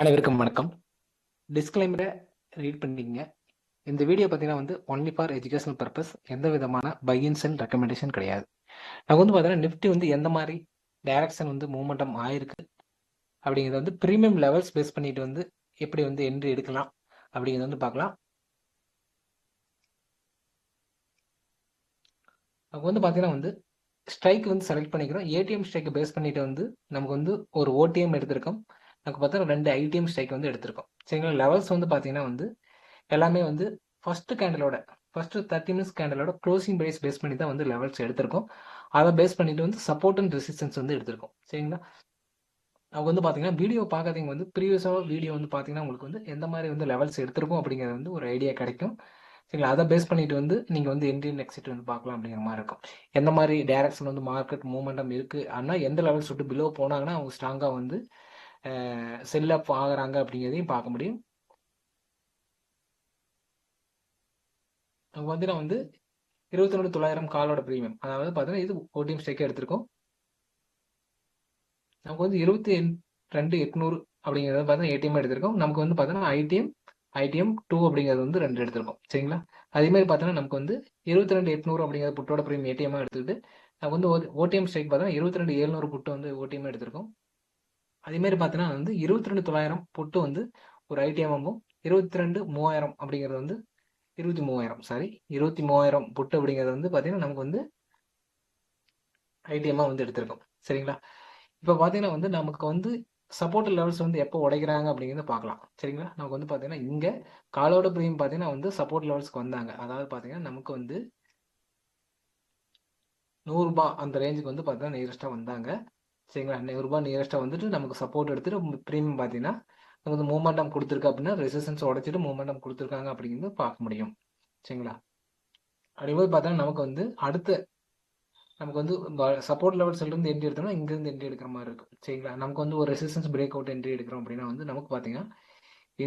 அனைவருக்கும் வணக்கம். டிஸ்க்ளைமரை ரீட் பண்ணிக்கங்க. இந்த வீடியோ பார்த்தீங்கன்னா ஒன்லி ஃபார் எஜுகேஷனல் பர்பஸ். எந்த விதமான பை அண்ட் செல் ரெக்கமெண்டேஷன் கிடையாது. நான் பார்த்தீங்கன்னா நிஃப்டி எந்த மாதிரி டைரக்ஷன் மூவ்மெண்டம் ஆயிருக்கு அப்படிங்கிறத ப்ரீமியம் லெவல்ஸ் பேஸ் பண்ணிட்டு எப்படி என்ட்ரி எடுக்கலாம் அப்படிங்கிறத பார்க்கலாம். நமக்கு பார்த்தீங்கன்னா ஸ்ட்ரைக் செலக்ட் பண்ணிக்கிறோம். ஏடிஎம் ஸ்ட்ரைக்கை பேஸ் பண்ணிட்டு நமக்கு ஒரு ஓடிஎம் எடுத்திருக்கோம். நமக்கு பார்த்தீங்கன்னா 2 ஐடிஎம் ஸ்ட்ரைக் எடுத்திருக்கோம். சரிங்களா? லெவல்ஸ் பார்த்தீங்கன்னா எல்லாமே ஃபர்ஸ்ட் கேண்டலோட ஃபர்ஸ்ட் 30 மினிட்ஸ் கேண்டலோட க்ளோசிங் பிரைஸ் பேஸ் பண்ணி தான் லெவல்ஸ் எடுத்திருக்கோம். அதை பேஸ் பண்ணிட்டு சப்போர்ட் அண்ட் ரெசிஸ்டன்ஸ் எடுத்திருக்கோம். சரிங்களா? அவங்க பார்த்தீங்கன்னா வீடியோ பார்க்காதீங்க ப்ரீவியஸாக வீடியோ பார்த்தீங்கன்னா உங்களுக்கு எந்த மாதிரி லெவல்ஸ் எடுத்திருக்கோம் அப்படிங்கிறது ஒரு ஐடியா கிடைக்கும். சரிங்களா? அதை பேஸ் பண்ணிட்டு நீங்கள் என்ட்ரி எக்ஸிட் பார்க்கலாம் அப்படிங்கிற மாதிரி இருக்கும். எந்த மாதிரி டைரக்ஷன் மார்க்கெட் மூவ்மெண்டம் இருக்கு ஆனால் எந்த லெவல்ஸ் விட்டு பிலோ போனாங்கன்னா அவங்க ஸ்ட்ராங்காக செல் அப் ஆகுறாங்க அப்படிங்கிறதையும் பார்க்க முடியும். அவங்க நான் 22,900 காலோட ப்ரீமியம், அதாவது பார்த்தீங்கன்னா இது ஓடிஎம் ஸ்ட்ரைக் எடுத்திருக்கோம். நமக்கு 22,800 அப்படிங்கிறத பார்த்தீங்கன்னா ஏடிஎம் எடுத்திருக்கோம். நமக்கு பார்த்தீங்கன்னா ஐடிஎம் 2 அப்படிங்கிறது 2 எடுத்திருக்கோம். சரிங்களா? அதே மாதிரி பார்த்தீங்கன்னா நமக்கு 22,800 அப்படிங்கிற புட்டோட ப்ரீமியம் ஏடிஎம் எடுத்துக்கிட்டு நமக்கு ஓடிஎம் ஸ்ட்ரைக் பார்த்தீங்கன்னா 22,700 புட்டு ஓடிஎம் எடுத்திருக்கோம். அதே மாதிரி பார்த்தீங்கன்னா 22,900 புட்டு ஒரு ஐடிஎம்மும் 22,3000 அப்படிங்கிறது 23,000 புட்டு அப்படிங்கிறது பார்த்தீங்கன்னா நமக்கு ஐடிஎம்மாக எடுத்திருக்கோம். சரிங்களா? இப்போ பார்த்தீங்கன்னா நமக்கு சப்போர்ட் லெவல்ஸ் எப்போ உடைக்கிறாங்க அப்படிங்கிறத பார்க்கலாம். சரிங்களா? நமக்கு பார்த்தீங்கன்னா இங்கே காலோட ப்ரீமியம் பார்த்தீங்கன்னா சப்போர்ட் லெவல்ஸ்க்கு வந்தாங்க. அதாவது பார்த்தீங்கன்னா நமக்கு ₹100 அந்த ரேஞ்சுக்கு பார்த்தீங்கன்னா நியரஸ்ட்டாக வந்தாங்க. சரிங்களா? ₹100 நியரஸ்ட்டாக வந்துட்டு நமக்கு சப்போர்ட் எடுத்துட்டு ப்ரீமியம் பார்த்தீங்கன்னா நமக்கு மூவ்மெண்டம் கொடுத்துருக்கு அப்படின்னா ரெசிஸ்டன்ஸ் உடைச்சிட்டு மூவ்மெண்டம் கொடுத்துருக்காங்க அப்படிங்கிறது பார்க்க முடியும். சரிங்களா? அப்படிங்கும்போது பார்த்தீங்கன்னா நமக்கு அடுத்த நமக்கு சப்போர்ட் லெவல்ஸ்ல இருந்து என்ட்ரி எடுத்தோம்னா இங்கிருந்து என்ட்ரி எடுக்கிற மாதிரி இருக்கும். சரிங்களா? நமக்கு ஒரு ரெசிஸ்டன்ஸ் பிரேக் அவுட் என்ட்ரி எடுக்கிறோம் அப்படின்னா நமக்கு பார்த்தீங்கன்னா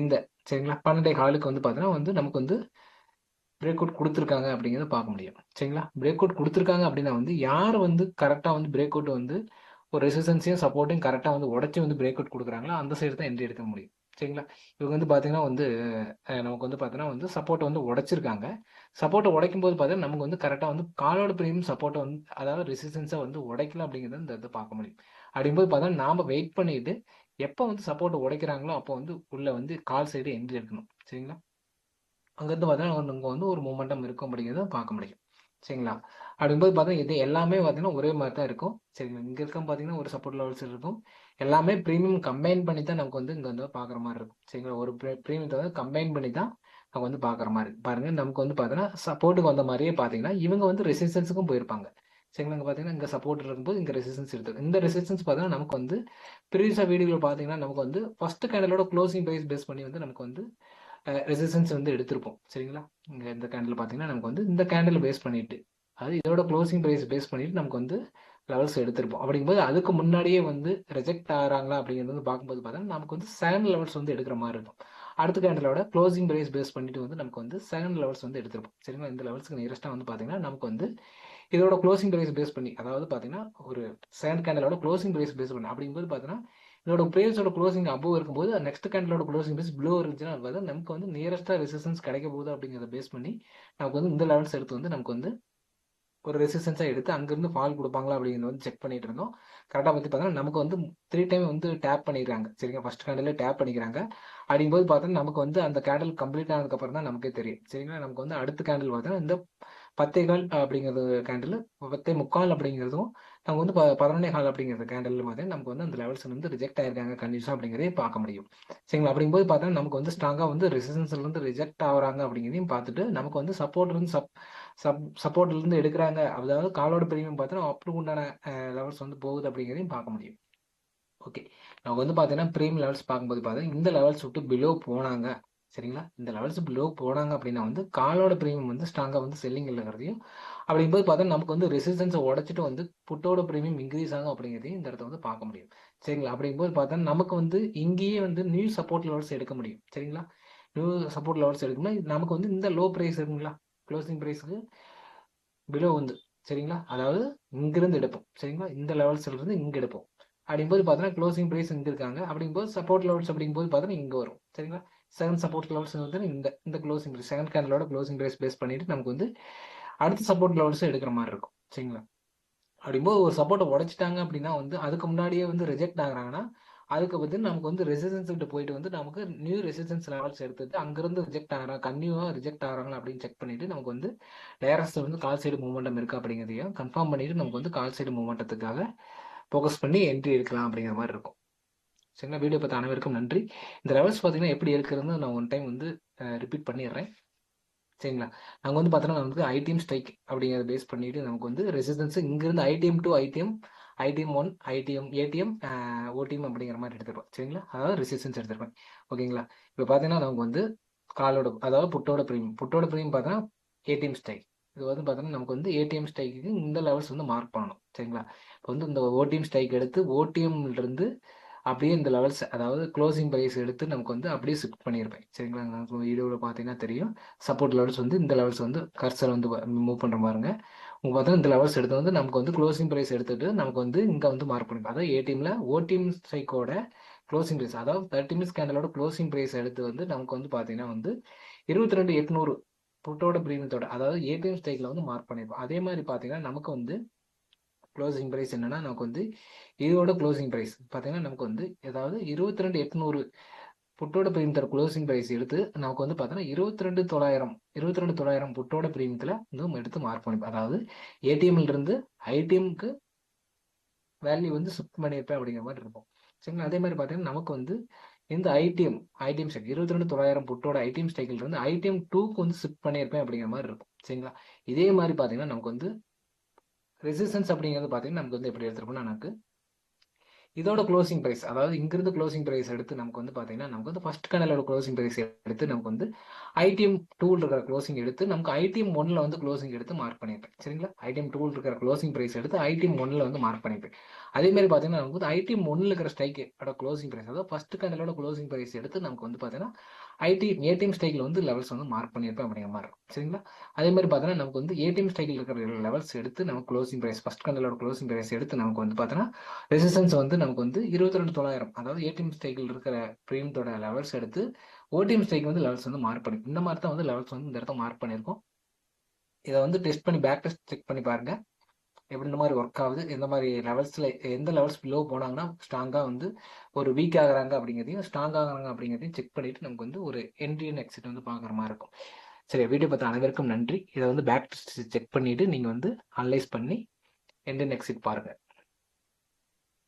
இந்த சரிங்களா 12 காலுக்கு பார்த்தீங்கன்னா நமக்கு பிரேக் அவுட் கொடுத்துருக்காங்க அப்படிங்கிறத பார்க்க முடியும். சரிங்களா? பிரேக் அவுட் கொடுத்துருக்காங்க அப்படின்னா யார் கரெக்டாக பிரேக் அவுட் ஒரு ரெசிஸ்டன்ஸையும் சப்போர்ட்டையும் கரெக்டாக உடச்சி பிரேக் அவுட் கொடுக்குறாங்களோ அந்த சைடு தான் என்ட்ரி எடுக்க முடியும். சரிங்களா? இவங்க பார்த்தீங்கன்னா நமக்கு பார்த்தீங்கன்னா சப்போர்ட்டை உடைச்சிருக்காங்க. சப்போர்ட்டை உடைக்கும் போது பார்த்தீங்கன்னா நமக்கு கரெக்டாக காலோட ப்ரீமியம் சப்போர்ட்டை அதாவது ரெசிஸ்டன்ஸை உடைக்கல அப்படிங்கிறத இந்த இதை பார்க்க முடியும். அப்படிங்கும்போது பார்த்தா நாம வெயிட் பண்ணிட்டு எப்போ சப்போர்ட்டை உடைக்கிறாங்களோ அப்போ உள்ள கால் சைடு என்ட்ரி எடுக்கணும். சரிங்களா? அங்கேருந்து பார்த்தீங்கன்னா நமக்கு ஒரு மூமெண்டம் இருக்கும் அப்படிங்கிறத பார்க்க முடியும். சரிங்களா? அப்படிங்கும்போது பார்த்தீங்கன்னா இது எல்லாமே பார்த்தீங்கன்னா ஒரே மாதிரி தான் இருக்கும். சரிங்களா? இங்கே இருக்க பார்த்தீங்கன்னா ஒரு சப்போர்ட் லெவல்ஸ் இருக்கும். எல்லாமே ப்ரீமியம் கம்பைன் பண்ணி தான் நமக்கு இங்கே பார்க்குற மாதிரி இருக்கும். சரிங்களா? ஒரு ப்ரீமியத்தை கம்பைன் பண்ணி தான் நம்ம பார்க்குற மாதிரி பாருங்க. நமக்கு பார்த்தீங்கன்னா சப்போர்ட்டுக்கு வந்த மாதிரியே பார்த்தீங்கன்னா இவங்க ரெசிஸ்டன்ஸுக்கும் போயிருப்பாங்க. சரிங்களா? இங்கே பார்த்தீங்கன்னா இங்கே சப்போர்ட் இருக்கும்போது இங்கே ரெசிஸ்டன்ஸ் இருக்குது. இந்த ரெசிஸ்டன்ஸ் பார்த்தீங்கன்னா நமக்கு ப்ரீவியஸாக வீடியோவில் பார்த்தீங்கன்னா நமக்கு ஃபர்ஸ்ட் கேண்டலோட க்ளோசிங் ப்ரைஸ் பேஸ் பண்ணி நமக்கு ரெசிஸ்டன்ஸ் எடுத்திருப்போம். சரிங்களா? இங்கே இந்த கேண்டில் பார்த்தீங்கன்னா நமக்கு இந்த கேண்டில் பேஸ் பண்ணிட்டு அது இதோட க்ளோசிங் ப்ரைஸ் பேஸ் பண்ணிட்டு நமக்கு லெவல்ஸ் எடுத்திருப்போம். அப்படிங்கும்போது அதுக்கு முன்னாடியே ரிஜெக்ட் ஆகிறாங்களா அப்படிங்கிறது பார்க்கும்போது பார்த்தீங்கன்னா நமக்கு செகண்ட் லெவல்ஸ் எடுக்கிற மாதிரி இருக்கும். அடுத்த கேண்டிலோட க்ளோசிங் ப்ரைஸ் பேஸ் பண்ணிட்டு நமக்கு செகண்ட் லெவல்ஸ் எடுத்திருப்போம். சரிங்களா? இந்த லெவல்ஸ்க்கு நியரஸ்ட்டாக பார்த்தீங்கன்னா நமக்கு இதோட க்ளோசிங் ப்ரைஸ் பேஸ் பண்ணி அதாவது பார்த்தீங்கன்னா ஒரு செகண்ட் கேண்டலோட க்ளோசிங் ப்ரைஸ் பேஸ் பண்ணி அப்படிங்கும்போது பார்த்தீங்கன்னா இதோட ப்ரைஸோட க்ளோசிங் அபோவ் இருக்கும்போது நெக்ஸ்ட் கேண்டலோட க்ளோசிங் பேஸ் பிலோ இருந்துச்சுன்னா அது நமக்கு நியரஸ்ட்டாக ரெசிஸ்டன்ஸ் கிடைக்க போகுது அப்படிங்கிறத பேஸ் பண்ணி நமக்கு இந்த லெவல்ஸ் எடுத்து நமக்கு ஒரு ரெசிஸ்டன்ஸாக எடுத்து அங்கேருந்து ஃபால் கொடுப்பாங்களா அப்படிங்கிறது செக் பண்ணிட்டு இருந்தோம். கரெக்டாக பற்றி பார்த்தோன்னா நமக்கு 3 டைம் டேப் பண்ணிடுறாங்க. சரிங்க? ஃபர்ஸ்ட் கேண்டில் டேப் பண்ணிக்கிறாங்க. அப்படிங்கும்போது பார்த்தோன்னா நமக்கு அந்த கேண்டில் கம்ப்ளீட் ஆனதுக்கப்புறம் தான் நமக்கே தெரியும். சரிங்களா? நமக்கு அடுத்த கேண்டில் பார்த்தோன்னா இந்த 10.15 அப்படிங்கிறது கேண்டில் 10.45 அப்படிங்கிறதும் நமக்கு 11.15 அப்படிங்கிறது கேண்டில் பார்த்தீங்கன்னா நமக்கு அந்த லெவல்ஸ் ரிஜெக்ட் ஆயிருக்காங்க கண்டிஷன் அப்படிங்கிறதையும் பார்க்க முடியும். சரிங்களா? அப்படிங்கும்போது பார்த்தா நமக்கு ஸ்ட்ராங்காக ரெசிஸ்டன்ஸ்ல இருந்து ரிஜெக்ட் ஆகுறாங்க அப்படிங்கிறதையும் பார்த்துட்டு நமக்கு சப்போர்ட்ல இருந்து சப்போர்ட்ல இருந்து எடுக்கிறாங்க. அதாவது காலோட ப்ரீமியம் பார்த்தோன்னா அப்ரூவ் உண்டான லெவல்ஸ் போகுது அப்படிங்கிறதையும் பார்க்க முடியும். ஓகே. நமக்கு பார்த்தீங்கன்னா ப்ரீமியம் லெவல்ஸ் பார்க்கும்போது பார்த்தீங்கன்னா இந்த லெவல்ஸ் விட்டு பிலோ போனாங்க. சரிங்களா? இந்த லெவல்ஸ் பிலோ போனாங்க அப்படின்னா காலோட ப்ரீமியம் ஸ்ட்ராங்காக செல்லிங் இருக்கிறதையும் அப்படிங்கும்போது பார்த்தா நமக்கு ரெசிஸ்டன்ஸை உடச்சிட்டு புட்டோட ப்ரீமியம் இன்க்ரீஸ் ஆகும் அப்படிங்கிறதையும் இந்த இடத்த பார்க்க முடியும். சரிங்களா? அப்படிங்கும்போது பார்த்தா நமக்கு இங்கேயே நியூ சப்போர்ட் லெவல்ஸ் எடுக்க முடியும். சரிங்களா? நியூ சப்போர்ட் லெவல்ஸ் எடுக்கணும்னா நமக்கு இந்த லோ ப்ரைஸ் இருக்குங்களா க்ளோசிங் ப்ரைஸுக்கு பிலோ சரிங்களா? அதாவது இங்கிருந்து எடுப்போம். சரிங்களா? இந்த லெவல்ஸ்ல இருந்து இங்கே எடுப்போம். அப்படிங்கும்போது பார்த்தீங்கன்னா க்ளோசிங் ப்ரைஸ் இங்கே இருக்காங்க. அப்படிங்கும்போது சப்போர்ட் லெவல்ஸ் அப்படிங்கும்போது பார்த்தீங்கன்னா இங்கே வரும். சரிங்களா? செகண்ட் சப்போர்ட் லெவல்ஸ் வந்து இந்த க்ளோசிங் ப்ரைஸ் செகண்ட் கேண்டலோட க்ளோசிங் ப்ரைஸ் பேஸ் பண்ணிட்டு நமக்கு வந்து அடுத்த சப்போர்ட் லெவல்ஸும் எடுக்கிற மாதிரி இருக்கும். சரிங்களா? அப்படிங்கும்போது ஒரு சப்போர்ட்டை உடைச்சிட்டாங்க அப்படின்னா வந்து அதுக்கு முன்னாடியே வந்து ரிஜெக்ட் ஆகுறாங்கன்னா அதுக்கு வந்து நமக்கு வந்து ரெசிஸ்டன்ஸ் கிட்ட போயிட்டு வந்து நமக்கு நியூ ரெசிஸ்டன்ஸ் லெவல்ஸ் எடுத்துட்டு அங்கிருந்து ரிஜெக்ட் ஆகிறாங்க கன்யூவாக ரிஜெக்ட் ஆகிறாங்களா அப்படின்னு செக் பண்ணிட்டு நமக்கு வந்து டேரக்ட் வந்து கால் சைடு மூவ்மெண்டம் இருக்கு அப்படிங்கிறதையும் கன்ஃபார்ம் பண்ணிட்டு நமக்கு வந்து கால் சைடு மூவ்மெண்டத்துக்காக ஃபோக்கஸ் பண்ணி என்ட்ரி எடுக்கலாம் அப்படிங்கிற மாதிரி இருக்கும். சரிங்களா? வீடியோ பார்த்த அனைவருக்கும் நன்றி. இந்த லெவல்ஸ் பார்த்தீங்கன்னா எப்படி எடுக்கிறதுன்னு நான் ஒன் டைம் வந்து ரிப்பீட் பண்ணிடுறேன். சரிங்களா? நாங்கள் வந்து பார்த்தோன்னா நமக்கு ஐடிஎம் ஸ்ட்ரைக் அப்படிங்கிறத பேஸ் பண்ணிட்டு நமக்கு வந்து ரெசிஸ்டன்ஸ் இங்கிருந்து IDM to IDM IDM 1 IDM ATM OTM அப்படிங்கிற மாதிரி எடுத்துருப்போம். சரிங்களா? அதாவது ரெசிஸ்டன்ஸ் எடுத்துருப்பேன். ஓகேங்களா? இப்போ பார்த்தீங்கன்னா நமக்கு வந்து காலோட அதாவது புட்டோட ப்ரீமியம் பார்த்தோன்னா ஏடிஎம் ஸ்ட்ரைக். இது வந்து பார்த்தோன்னா நமக்கு வந்து ஏடிஎம் ஸ்ட்ரைக்கு இந்த லெவல்ஸ் வந்து மார்க் பண்ணணும். சரிங்களா? இப்போ வந்து இந்த ஓடிஎம் ஸ்ட்ரைக் எடுத்து ஓடிஎம்லேருந்து அப்படியே இந்த லெவல்ஸ் அதாவது க்ளோசிங் ப்ரைஸ் எடுத்து நமக்கு வந்து அப்படியே ஷிஃப்ட் பண்ணியிருப்பேன். சரிங்களா? நமக்கு வீடியோவில் பார்த்தீங்கன்னா தெரியும். சப்போர்ட் லெவல்ஸ் வந்து இந்த லெவல்ஸ் வந்து கர்சர் வந்து மூவ் பண்ணுற பாருங்க. உங்களுக்கு பார்த்தீங்கன்னா இந்த லெவல்ஸ் எடுத்து வந்து நமக்கு வந்து க்ளோசிங் ப்ரைஸ் எடுத்துட்டு நமக்கு வந்து இங்கே வந்து மார்க் பண்ணிப்போம். அதாவது ஏடிஎம்ல ஓடிஎம் ஸ்ட்ரைக்கோட க்ளோசிங் ப்ரைஸ் அதாவது 30 மினிட்ஸ் கேண்டலோட க்ளோசிங் ப்ரைஸ் எடுத்து வந்து நமக்கு வந்து பார்த்தீங்கன்னா வந்து 22,800 புட்டோட ப்ரீமியத்தோட அதாவது ஏடிஎம் ஸ்ட்ரைக்கில் வந்து மார்க் பண்ணியிருப்போம். அதே மாதிரி பார்த்தீங்கன்னா நமக்கு வந்து க்ளோசிங் ப்ரைஸ் என்னன்னா நமக்கு வந்து இதோட க்ளோசிங் ப்ரைஸ் பார்த்தீங்கன்னா நமக்கு வந்து ஏதாவது 22,800 புட்டோட ப்ரீமியத்தோட க்ளோசிங் ப்ரைஸ் எடுத்து நமக்கு வந்து பார்த்தீங்கன்னா 22,900 புட்டோட ப்ரீமியத்தில் வந்து எடுத்து மார்க் பண்ணிப்போம். அதாவது ஏடிஎம்ல இருந்து ஐடிஎம்க்கு வேல்யூ வந்து ஷிஃப்ட் பண்ணியிருப்பேன் அப்படிங்கிற மாதிரி இருக்கும். சரிங்களா? அதே மாதிரி பார்த்தீங்கன்னா நமக்கு வந்து இந்த ஐடிஎம் ஸ்டைக் 22,900 புட்டோட ஐடிஎம் ஸ்டைக்கில் இருந்து ஐடிஎம் 2க்கு வந்து ஷிஃப்ட் பண்ணியிருப்பேன் அப்படிங்கிற மாதிரி இருக்கும். சரிங்களா? இதே மாதிரி பார்த்தீங்கன்னா நமக்கு வந்து ரெசிஸ்டன்ஸ் அப்படிங்கிறது பார்த்தீங்கன்னா நமக்கு வந்து எப்படி எடுத்துருக்கோம்னா நமக்கு இதோட க்ளோசிங் ப்ரைஸ் அதாவது இங்கிருந்து க்ளோசிங் ப்ரைஸ் எடுத்து நமக்கு வந்து பார்த்தீங்கன்னா நமக்கு வந்து ஃபர்ஸ்ட் கேண்டலோட க்ளோசிங் ப்ரைஸ் எடுத்து நமக்கு வந்து ஐடிஎம் டூல் இருக்கிற க்ளோசிங் எடுத்து நமக்கு ஐடிஎம் 1ல வந்து க்ளோசிங் எடுத்து மார்க் பண்ணியிருப்பேன். சரிங்களா? ஐடிஎம் டூல் இருக்கிற க்ளோசிங் ப்ரைஸ் எடுத்து ஐடிஎம் 1ல வந்து மார்க் பண்ணியிருப்பேன். அதே மாதிரி பார்த்தீங்கன்னா நமக்கு வந்து ஐடிஎம் 1ல இருக்கிற ஸ்ட்ரைக்கோட க்ளோசிங் ப்ரைஸ் அதாவது ஃபர்ஸ்ட் கேண்டலோட க்ளோசிங் ப்ரைஸ் எடுத்து நமக்கு வந்து பார்த்தீங்கன்னா ஏடிஎம் ஸ்ட்ரைக்கில் வந்து லெவல்ஸ் வந்து மார்க் பண்ணியிருப்பேன் அப்படிங்கிற மாதிரி இருக்கும். சரிங்களா? அதே மாதிரி பார்த்தீங்கன்னா நமக்கு வந்து ஏடிஎம் ஸ்ட்ரைக்கில் இருக்கிற லெவல்ஸ் எடுத்து நமக்கு க்ளோசிங் ப்ரைஸ் ஃபர்ஸ்ட் கேண்டலோட க்ளோசிங் ப்ரைஸ் எடுத்து நமக்கு வந்து பார்த்தீங்கன்னா ரெசிஸ்டன்ஸ் வந்து நமக்கு வந்து 22,900 அதாவது ஏடிஎம் ஸ்ட்ரைக்கில் இருக்கிற ப்ரீமியத்தோட லெவல்ஸ் எடுத்து ஓடிஎம் ஸ்ட்ரைக் வந்து லெவல்ஸ் வந்து மார்க் பண்ணி இந்த மாதிரி தான் வந்து லெவல்ஸ் வந்து இந்த இடத்த மார்க் பண்ணியிருக்கோம். இதை வந்து டெஸ்ட் பண்ணி பேக் டெஸ்ட் செக் பண்ணி பாருங்க எப்படி இந்த மாதிரி ஒர்க் ஆகுது எந்த மாதிரி லெவல்ஸில் எந்த லெவல்ஸ் லோ போனாங்கன்னா ஸ்ட்ராங்காக வந்து ஒரு வீக் ஆகுறாங்க அப்படிங்கிறதையும் ஸ்ட்ராங் ஆகுறாங்க அப்படிங்கிறதையும் செக் பண்ணிட்டு நமக்கு வந்து ஒரு என்ட்ரி அண்ட் எக்ஸிட் வந்து பார்க்குற மாதிரி இருக்கும். சரி, வீடியோ பார்த்த அனைவருக்கும் நன்றி. இதை வந்து பேக் டெஸ்ட் செக் பண்ணிட்டு நீங்கள் வந்து அனலைஸ் பண்ணி என்ட்ரி அண்ட் எக்ஸிட் பாருங்கள்.